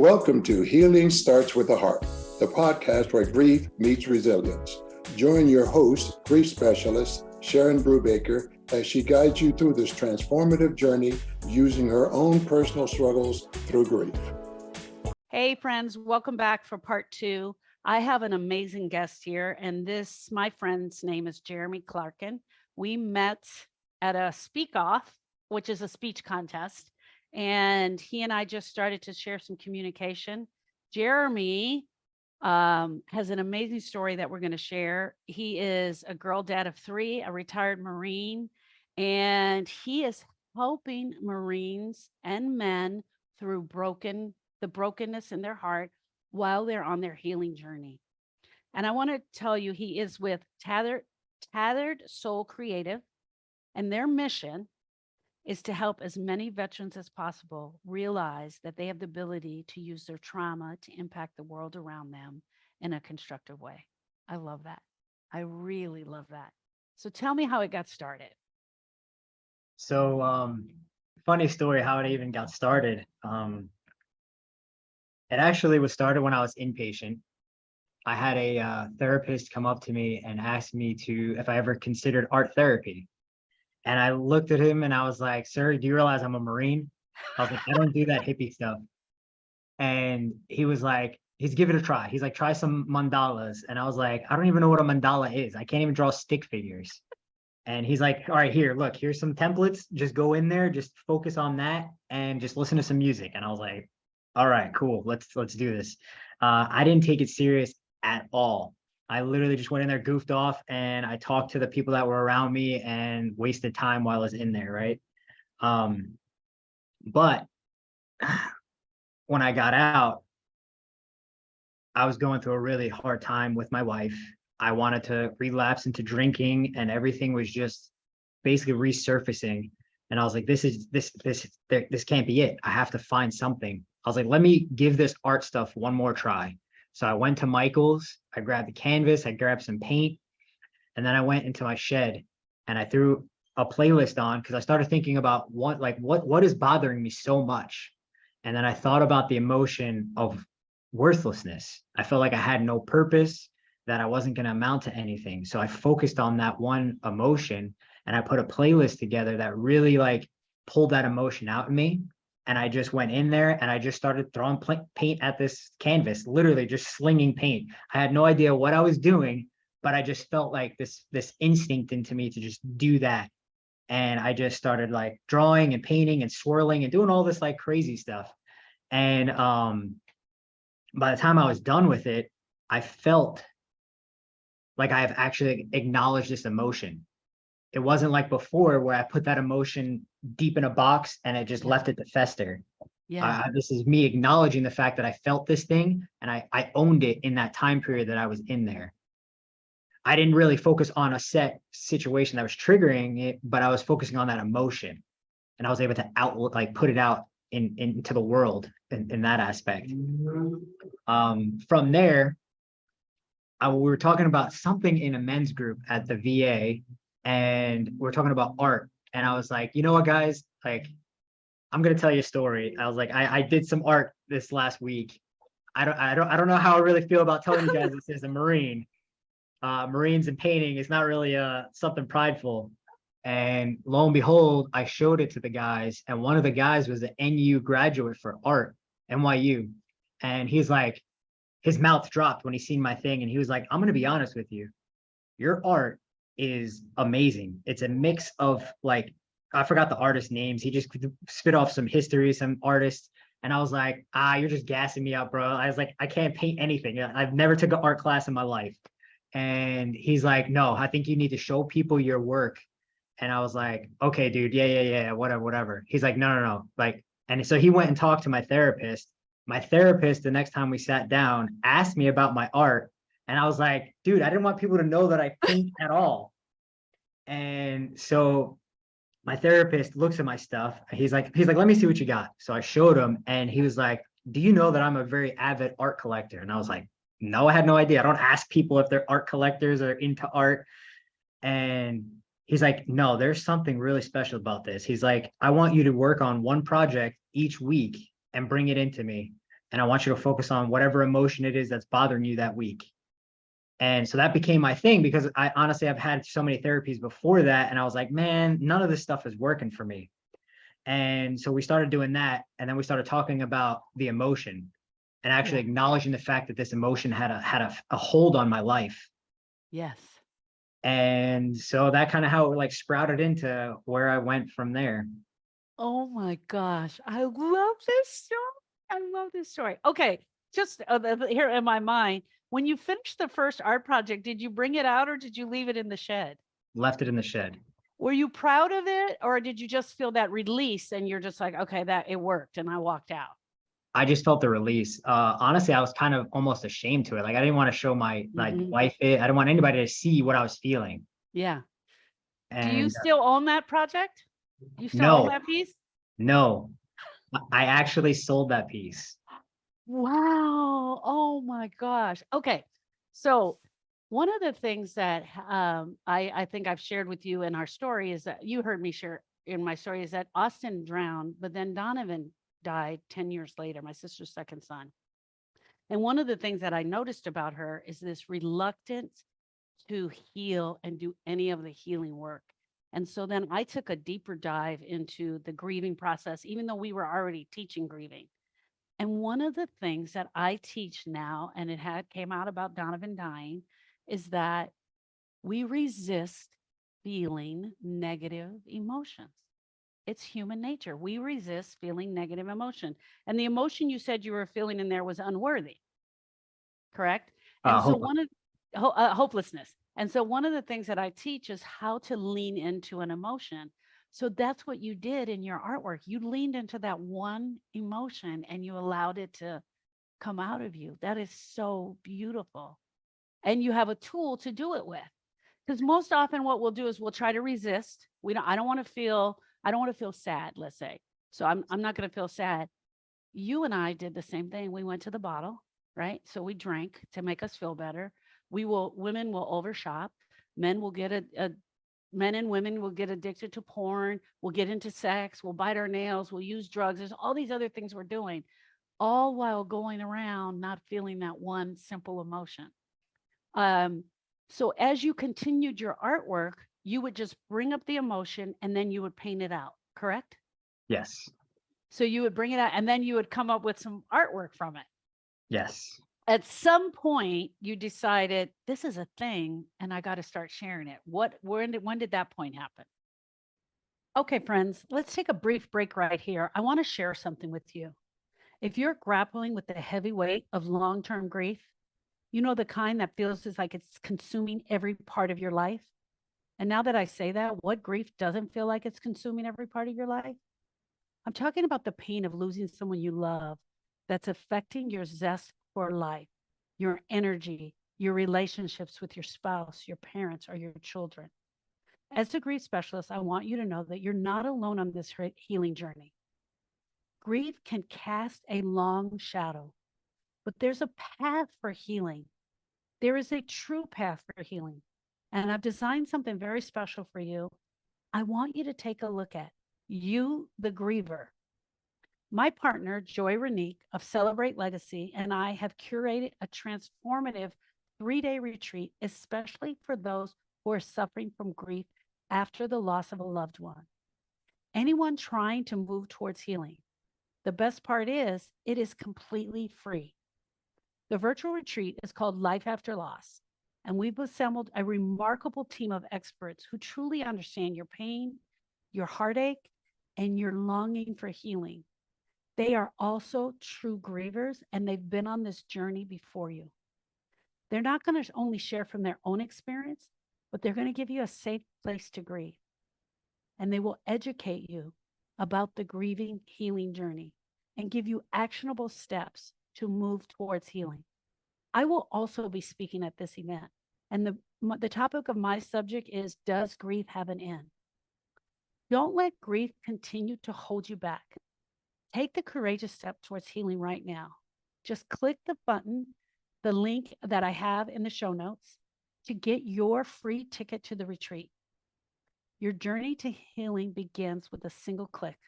Welcome to Healing Starts with the Heart, the podcast where grief meets resilience. Join your host, grief specialist, Sharon Brubaker, as she guides you through this transformative journey using her own personal struggles through grief. Hey friends, welcome back for part 2. I have an amazing guest here, and my friend's name is Jeremy Clarkin. We met at a Speak Off, which is a speech contest, and he and I just started to share some communication. Jeremy has an amazing story that we're going to share. He is a girl dad of 3, a retired Marine, and he is helping Marines and men through the brokenness in their heart while they're on their healing journey. And I want to tell you, he is with Tattered Soul Creative, and their mission is to help as many veterans as possible realize that they have the ability to use their trauma to impact the world around them in a constructive way. I love that. I really love that. So tell me how it got started. So, funny story how it even got started. It actually was started when I was inpatient. I had a therapist come up to me and ask me if I ever considered art therapy. And I looked at him and I was like, "Sir, do you realize I'm a Marine?" I was like, "I don't do that hippie stuff." And he was like, give it a try. He's like, "Try some mandalas." And I was like, "I don't even know what a mandala is. I can't even draw stick figures." And he's like, "All right, here's some templates. Just go in there, just focus on that and just listen to some music." And I was like, "All right, cool. Let's do this." I didn't take it serious at all. I literally just went in there, goofed off, and I talked to the people that were around me and wasted time while I was in there, right? But when I got out, I was going through a really hard time with my wife. I wanted to relapse into drinking, and everything was just basically resurfacing. And I was like, this can't be it. I have to find something. I was like, let me give this art stuff one more try. So I went to Michael's, I grabbed the canvas, I grabbed some paint, and then I went into my shed and I threw a playlist on because I started thinking about what is bothering me so much. And then I thought about the emotion of worthlessness. I felt like I had no purpose, that I wasn't going to amount to anything. So I focused on that one emotion and I put a playlist together that really pulled that emotion out of me. And I just went in there and I just started throwing paint at this canvas, literally just slinging paint. I had no idea what I was doing, but I just felt like this instinct into me to just do that. And I just started drawing and painting and swirling and doing all this crazy stuff. And by the time I was done with it, I felt like I have actually acknowledged this emotion. It wasn't like before where I put that emotion deep in a box and I just left it to fester. Yeah. This is me acknowledging the fact that I felt this thing and I owned it in that time period that I was in there. I didn't really focus on a set situation that was triggering it, but I was focusing on that emotion, and I was able to put it out into the world in that aspect. From there, we were talking about something in a men's group at the VA, and we're talking about art. And I was like, you know what, guys, I'm going to tell you a story. I was like, I did some art this last week. I don't know how I really feel about telling you guys this as a Marine. Marines and painting is not really something prideful. And lo and behold, I showed it to the guys, and one of the guys was an NU graduate for art, NYU. And he's like, his mouth dropped when he seen my thing. And he was like, "I'm going to be honest with you. Your art is amazing. It's a mix of I forgot the artist names. He just spit off some history, some artists." And I was like, "You're just gassing me up, bro." I was like, "I can't paint anything. I've never took an art class in my life." And he's like, "No, I think you need to show people your work." And I was like, "Okay, dude. Yeah. Whatever. He's like, No. And so he went and talked to my therapist. My therapist, the next time we sat down, asked me about my art. And I was like, "Dude, I didn't want people to know that I paint at all." And so my therapist looks at my stuff. He's like, "Let me see what you got." So I showed him, and he was like, "Do you know that I'm a very avid art collector?" And I was like, "No, I had no idea. I don't ask people if they're art collectors or into art." And he's like, "No, there's something really special about this." He's like, "I want you to work on one project each week and bring it into me. And I want you to focus on whatever emotion it is that's bothering you that week. And so that became my thing, because I honestly, I've had so many therapies before that. And I was like, man, none of this stuff is working for me. And so we started doing that. And then we started talking about the emotion and actually acknowledging the fact that this emotion had a hold on my life. Yes. And so that kind of how it like sprouted into where I went from there. Oh my gosh. I love this story. I love this story. Okay. Just here in my mind, when you finished the first art project, did you bring it out or did you leave it in the shed? Left it in the shed. Were you proud of it or did you just feel that release and you're just like, okay, that it worked and I walked out? I just felt the release. Honestly, I was kind of almost ashamed to it. Like I didn't want to show my like wife it. I didn't want anybody to see what I was feeling. Yeah. Do you And still own that project? You still own that piece? no, I actually sold that piece. Wow. Oh my gosh. Okay. So one of the things that I think I've shared with you in our story is that you heard me share in my story is that Austin drowned, but then Donovan died 10 years later, my sister's second son. And one of the things that I noticed about her is this reluctance to heal and do any of the healing work. And so then I took a deeper dive into the grieving process, even though we were already teaching grieving. And one of the things that I teach now, and it came out about Donovan dying, is that we resist feeling negative emotions. It's human nature. We resist feeling negative emotion. And the emotion you said you were feeling in there was unworthy, correct? And so hopelessness. And so one of the things that I teach is how to lean into an emotion. So that's what you did in your artwork. You leaned into that one emotion and you allowed it to come out of you. That is so beautiful. And you have a tool to do it with. Because most often what we'll do is we'll try to resist. I don't want to feel sad, let's say. So I'm not going to feel sad. You and I did the same thing. We went to the bottle, right? So we drank to make us feel better. Women will overshop. Men and women will get addicted to porn. We'll get into sex. We'll bite our nails. We'll use drugs. There's all these other things we're doing, all while going around not feeling that one simple emotion. So as you continued your artwork, you would just bring up the emotion and then you would paint it out, correct? Yes. So you would bring it out and then you would come up with some artwork from it. Yes. At some point, you decided this is a thing and I got to start sharing it. When did that point happen? Okay, friends, let's take a brief break right here. I want to share something with you. If you're grappling with the heavy weight of long-term grief, you know, the kind that feels like it's consuming every part of your life. And now that I say that, what grief doesn't feel like it's consuming every part of your life? I'm talking about the pain of losing someone you love that's affecting your zest for life, your energy, your relationships with your spouse, your parents, or your children. As a grief specialist, I want you to know that you're not alone on this healing journey. Grief can cast a long shadow, but there's a path for healing. There is a true path for healing. And I've designed something very special for you. I want you to take a look at you, the griever. My partner, Joy Renique of Celebrate Legacy, and I have curated a transformative 3-day retreat, especially for those who are suffering from grief after the loss of a loved one. Anyone trying to move towards healing. The best part is it is completely free. The virtual retreat is called Life After Loss, and we've assembled a remarkable team of experts who truly understand your pain, your heartache, and your longing for healing. They are also true grievers, and they've been on this journey before you. They're not going to only share from their own experience, but they're going to give you a safe place to grieve. And they will educate you about the grieving healing journey and give you actionable steps to move towards healing. I will also be speaking at this event. And the topic of my subject is, does grief have an end? Don't let grief continue to hold you back. Take the courageous step towards healing right now. Just click the button, the link that I have in the show notes, to get your free ticket to the retreat. Your journey to healing begins with a single click.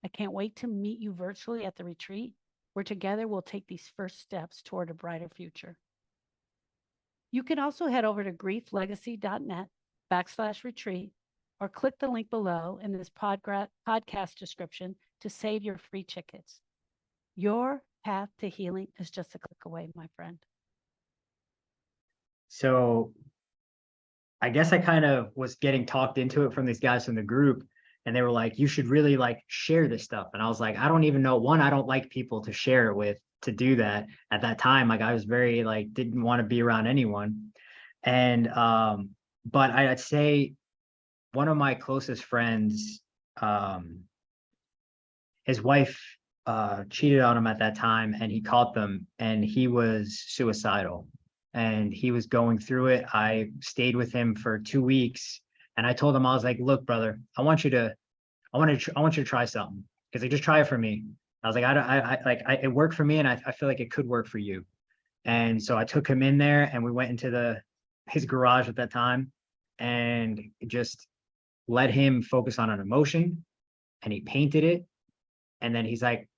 I can't wait to meet you virtually at the retreat. where together we'll take these first steps toward a brighter future. You can also head over to grieflegacy.net/retreat or click the link below in this podcast description to save your free tickets. Your path to healing is just a click away, my friend. So I guess I kind of was getting talked into it from these guys from the group, and they were like, you should really like share this stuff. And I was like, I don't even know. One, I don't like people to share it with, to do that at that time. Like I was very like, didn't want to be around anyone. And, but I'd say one of my closest friends, his wife, cheated on him at that time, and he caught them, and he was suicidal. And he was going through it. I stayed with him for 2 weeks, and I told him, I was like, look, brother, I want you to try something, because they just try it for me. I was like, it worked for me, and I feel like it could work for you. And so I took him in there, and we went into his garage at that time, and just let him focus on an emotion, and he painted it. And then he's like,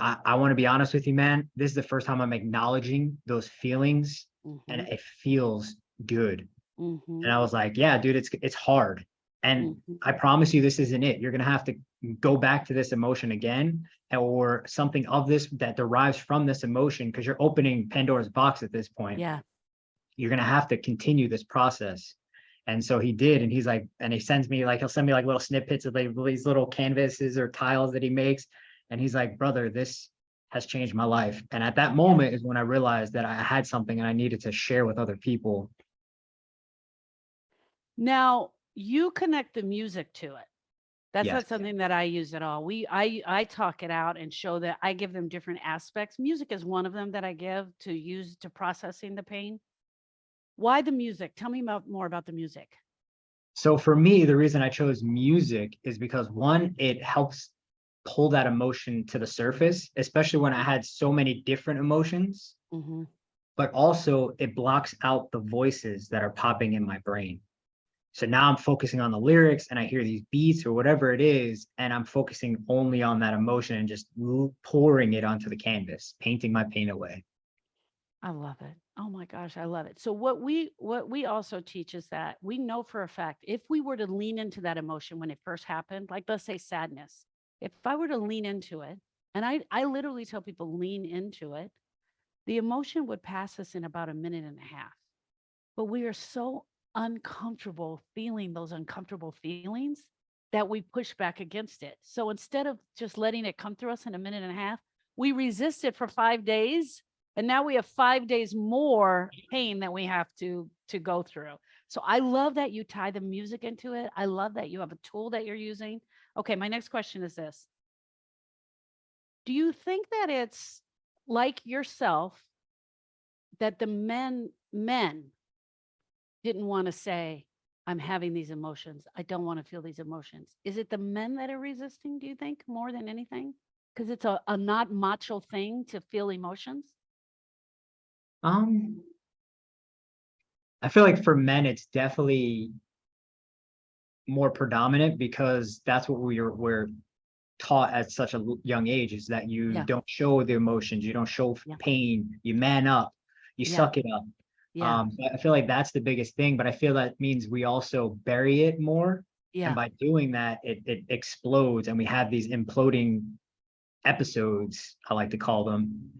I want to be honest with you, man. This is the first time I'm acknowledging those feelings, and it feels good. And I was like, yeah, dude, it's hard. And I promise you, this isn't it. You're going to have to go back to this emotion again, or something of this that derives from this emotion, because you're opening Pandora's box at this point. Yeah. You're going to have to continue this process. And so he did. And he's like, and he'll send me like little snippets of like these little canvases or tiles that he makes. And he's like, brother, this has changed my life. And at that moment is when I realized that I had something and I needed to share with other people. Now you connect the music to it. That's Yes. not something that I use at all. I talk it out and show that I give them different aspects. Music is one of them that I give to use to processing the pain. Why the music? Tell me more about the music. So for me, the reason I chose music is because one, it helps pull that emotion to the surface, especially when I had so many different emotions, but also it blocks out the voices that are popping in my brain. So now I'm focusing on the lyrics, and I hear these beats or whatever it is, and I'm focusing only on that emotion and just pouring it onto the canvas, painting my pain away. I love it. Oh my gosh, I love it. So what we also teach is that we know for a fact, if we were to lean into that emotion when it first happened, like let's say sadness, if I were to lean into it, and I literally tell people lean into it, the emotion would pass us in about a minute and a half. But we are so uncomfortable feeling those uncomfortable feelings that we push back against it. So instead of just letting it come through us in a minute and a half, we resist it for 5 days. And now we have 5 days more pain that we have to go through. So I love that you tie the music into it. I love that you have a tool that you're using. Okay, my next question is this. Do you think that it's like yourself that the men didn't want to say, I'm having these emotions. I don't want to feel these emotions. Is it the men that are resisting, do you think, more than anything? Because it's a not macho thing to feel emotions? I feel like for men, it's definitely more predominant, because that's what we're taught at such a young age, is that you don't show the emotions, you don't show pain, you man up, you suck it up. I feel like that's the biggest thing, but I feel that means we also bury it more. And by doing that, it explodes, and we have these imploding episodes, I like to call them.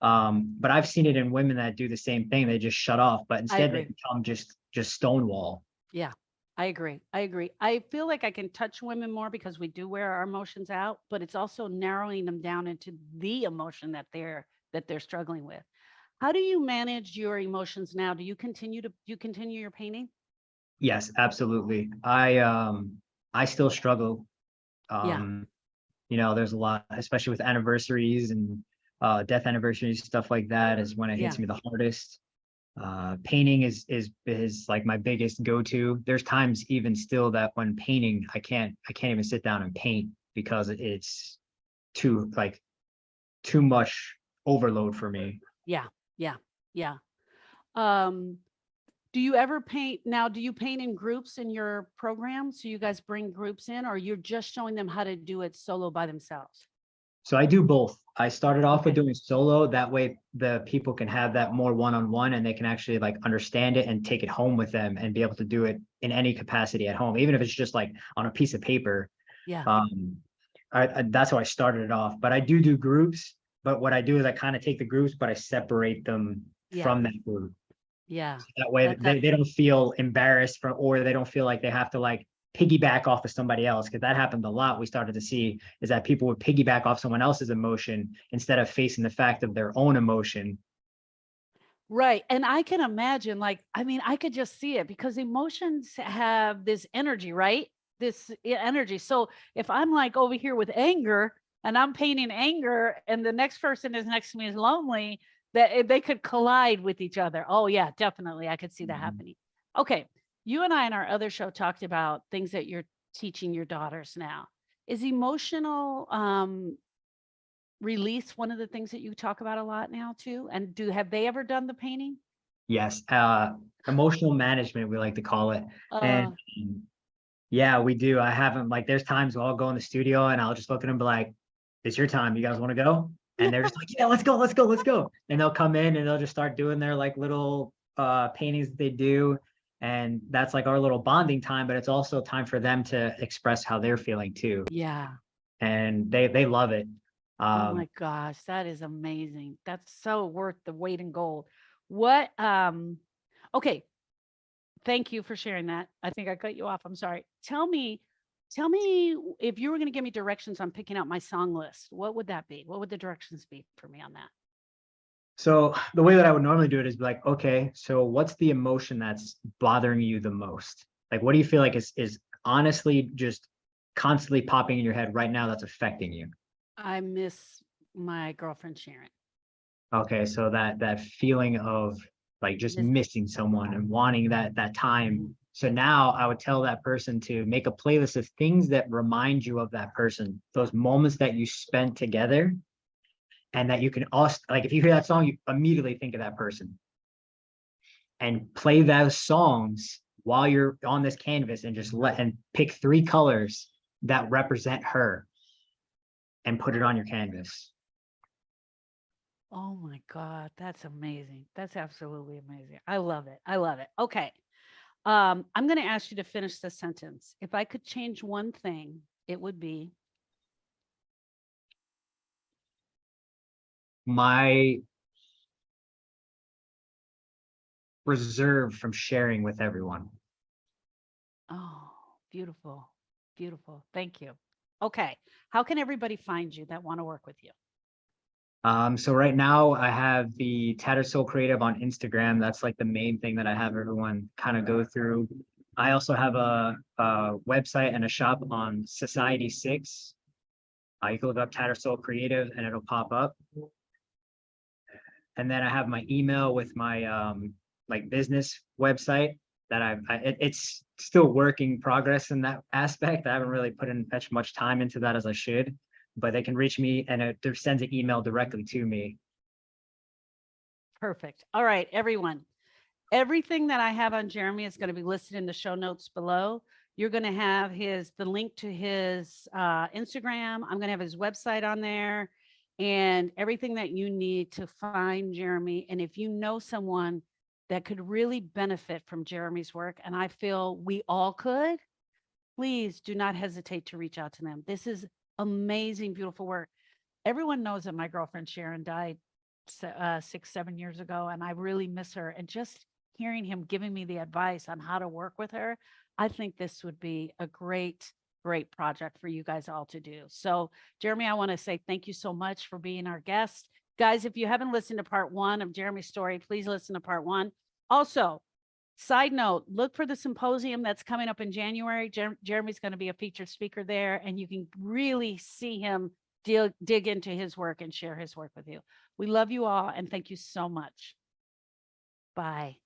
But I've seen it in women that do the same thing. They just shut off, but instead they become just stonewall. Yeah, I agree. I feel like I can touch women more because we do wear our emotions out, but it's also narrowing them down into the emotion that they're struggling with. How do you manage your emotions now? Do you continue your painting? Yes, absolutely. I still struggle. There's a lot, especially with anniversaries and death anniversaries, stuff like that is when it hits me the hardest. Painting is like my biggest go-to. There's times even still that when painting, I can't even sit down and paint because it's too much overload for me. Yeah. Do you ever paint now? Do you paint in groups in your program? So you guys bring groups in, or you're just showing them how to do it solo by themselves? So I do both. I started off with Okay. doing solo. That way the people can have that more one-on-one and they can actually like understand it and take it home with them and be able to do it in any capacity at home, even if it's just like on a piece of paper. Yeah. That's how I started it off. But I do groups. But what I do is I kind of take the groups, but I separate them Yeah. from that group. Yeah. So that way they don't feel embarrassed or they don't feel like they have to like piggyback off of somebody else, because that happened a lot. We started to see is that people would piggyback off someone else's emotion instead of facing the fact of their own emotion. Right. And I can imagine, like, I mean, I could just see it because emotions have this energy, right? This energy. So if I'm like over here with anger and I'm painting anger and the next person is next to me is lonely, that they could collide with each other. Oh, yeah, definitely. I could see that happening. Okay. You and I in our other show talked about things that you're teaching your daughters now. Is emotional release one of the things that you talk about a lot now too? And have they ever done the painting? Yes. Emotional management, we like to call it. And Uh, yeah, we do. I haven't like there's times where I'll go in the studio and I'll just look at them and be like, it's your time. You guys want to go? And they're just like, yeah, let's go, let's go, let's go. And they'll come in and they'll just start doing their like little paintings that they do. And that's like our little bonding time, but it's also time for them to express how they're feeling too. yeah. And they love it. Oh my gosh, that is amazing. That's so worth the weight in gold. What okay, thank you for sharing that. I think I cut you off. I'm sorry. Tell me if you were going to give me directions on picking out my song list, what would that be? What would the directions be for me on that? So the way that I would normally do it is be like, okay, so what's the emotion that's bothering you the most? Like, what do you feel like is honestly just constantly popping in your head right now that's affecting you? I miss my girlfriend Sharon. Okay, so that feeling of like just Miss- missing someone and wanting that time. So now I would tell that person to make a playlist of things that remind you of that person, those moments that you spent together, and that you can also like if you hear that song, you immediately think of that person. And play those songs while you're on this canvas and just pick 3 colors that represent her and put it on your canvas. Oh my God, that's amazing. That's absolutely amazing. I love it. I love it. Okay. I'm going to ask you to finish the sentence. If I could change one thing, it would be My reserve from sharing with everyone. oh, beautiful. Beautiful. Thank you. Okay. How can everybody find you that want to work with you? So right now I have the Tattered Soul Creative on Instagram. That's like the main thing that I have everyone kind of go through. I also have a website and a shop on Society 6. You can look up Tattered Soul Creative and it'll pop up. And then I have my email with my like business website that it's still work in progress in that aspect. I haven't really put in as much time into that as I should, but they can reach me and it sends an email directly to me. Perfect. All right, everyone. Everything that I have on Jeremy is going to be listed in the show notes below. You're going to have the link to his Instagram. I'm going to have his website on there and everything that you need to find Jeremy. And if you know someone that could really benefit from Jeremy's work, and I feel we all could, please do not hesitate to reach out to them. This is amazing, beautiful work. Everyone knows that my girlfriend Sharon died 6, 7 years ago, and I really miss her. And just hearing him giving me the advice on how to work with her, I think this would be a great, great project for you guys all to do. So, Jeremy, I want to say thank you so much for being our guest. Guys, if you haven't listened to part 1 of Jeremy's story, please listen to part 1. Also, side note, look for the symposium that's coming up in January. Jeremy's going to be a featured speaker there, and you can really see him dig into his work and share his work with you. We love you all, and thank you so much. Bye.